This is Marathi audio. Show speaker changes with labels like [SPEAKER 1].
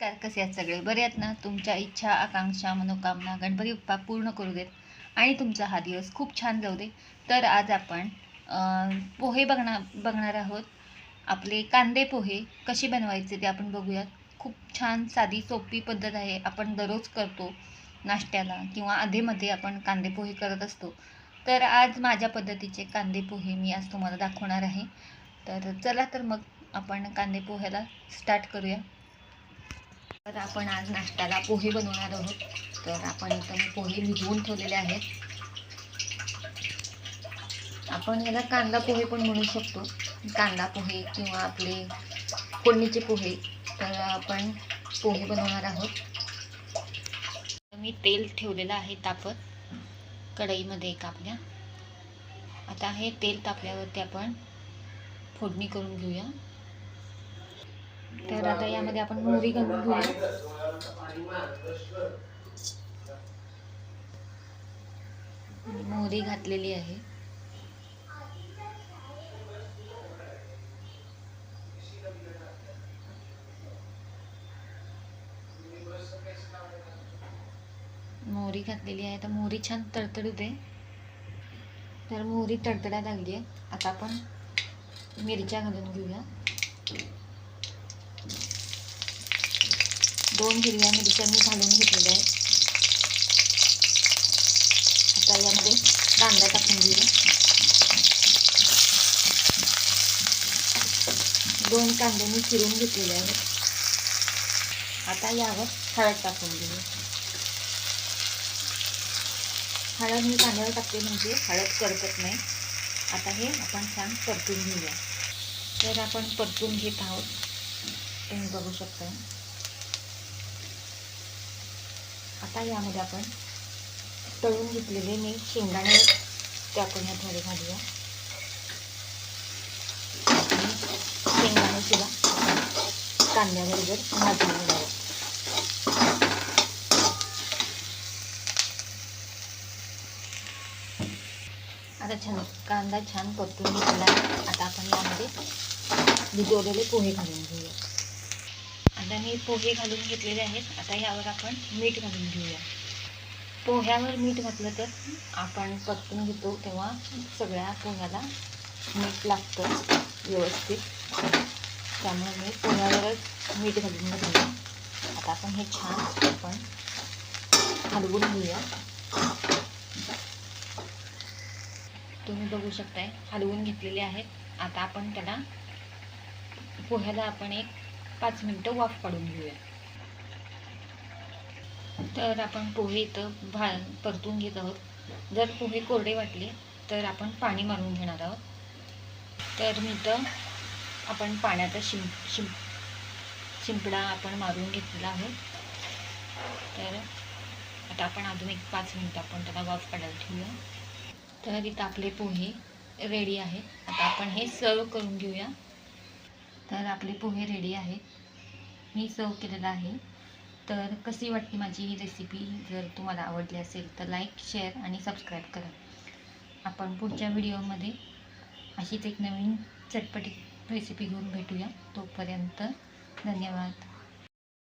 [SPEAKER 1] कसे आहेत सगळे? बरे आहेत ना? तुमच्या इच्छा, आकांक्षा, मनोकामना गणपती बाप्पा पूर्ण करू देत आणि तुमचा हा दिवस खूप छान जाऊ दे. तर आज आपण पोहे बघणार आहोत. आपले कांदे पोहे कसे बनवायचे ते आपण बघूयात. खूप छान साधी सोपी पद्धत आहे. आपण दररोज करतो नाश्त्याला किंवा अधेमध्ये आपण कांदे पोहे करत असतो. तर आज माझ्या पद्धतीचे कांदे पोहे मी आज तुम्हाला दाखवणार आहे. तर चला तर मग आपण कांदे पोह्याला स्टार्ट करूया. तर आपण आज नाश्त्याला पोहे बनवणार आहोत. तर आपण इथं पोहे भिजवून ठेवलेले आहेत. आपण याला कांदा पोहे पण म्हणू शकतो. कांदा पोहे किंवा आपले फोडणीचे पोहे. तर आपण पोहे बनवणार आहोत. मी तेल ठेवलेलं आहे तापत कढईमध्ये एक आपल्या. आता हे तेल तापल्यावरती आपण फोडणी करून घेऊया. तर आता यामध्ये आपण मोहरी घालून घेऊया. मोहरी घातलेली आहे. मोहरी घातलेली आहे. तर मोहरी छान तडतडू दे. तर मोहरी तडतडायला लागली आहे. आता आपण मिरच्या घालून घेऊया. 2 हिरव्या मिरच्या मी घालून घेतलेल्या आहेत. आता यामध्ये कांदा टाकून घेऊया. 2 कांदे मी चिरून घेतलेले आहेत. आता यावर हळद टाकून घेऊया. हळद मी कांद्यावर टाकते म्हणजे हळद करपत नाही. आता हे आपण छान परतून घेऊया. तर आपण परतून घेत आहोत. तुम्ही बघू शकता. आता यामध्ये आपण तळून घेतलेले मी शेंगदाणे टाकून या थोडे घालूया. शेंगदाणे सुद्धा कांद्याबरोबर भाजून घेऊया. आता कांदा छान परतून घेतला आहे. आता आपण यामध्ये भिजवलेले पोहे घालून घेऊया. आता मी पोहे घालून घेतलेले आहेत. आता यावर आपण मीठ घालून घेऊया. पोह्यावर मीठ घातलं तर आपण परतून घेतो तेव्हा सगळ्या पोह्याला मीठ लागतं व्यवस्थित. त्यामुळे मी पोह्यावरच मीठ घालून घेऊया. आता आपण हे छान हलवून घेऊया. तुम्ही बघू शकताय हलवून घेतलेले आहेत. आता आपण त्याला पोह्याला आपण एक 5 मिनिटं वाफ काढून घेऊया. तर आपण पोहे इथं परतून घेत आहोत. जर पोहे कोरडे वाटले तर आपण पाणी मारून घेणार आहोत. तर मी इथं आपण पाण्याचा शिंपडा आपण मारून घेतलेला आहे. तर आता आपण अजून एक 5 मिनिटं आपण त्याला वाफ काढायला ठेवूया. तर इथं आपले पोहे रेडी आहेत. आता आपण हे सर्व करून घेऊया. तर आपले पोहे रेडी आहेत. मी सर्व केलेलं आहे. तर कशी वाटली माझी ही रेसिपी? जर तुम्हाला आवडली असेल तर लाईक, शेअर आणि सबस्क्राईब करा. आपण पुढच्या व्हिडिओमध्ये अशीच एक नवीन चटपटीत रेसिपी घेऊन भेटूया. तोपर्यंत धन्यवाद.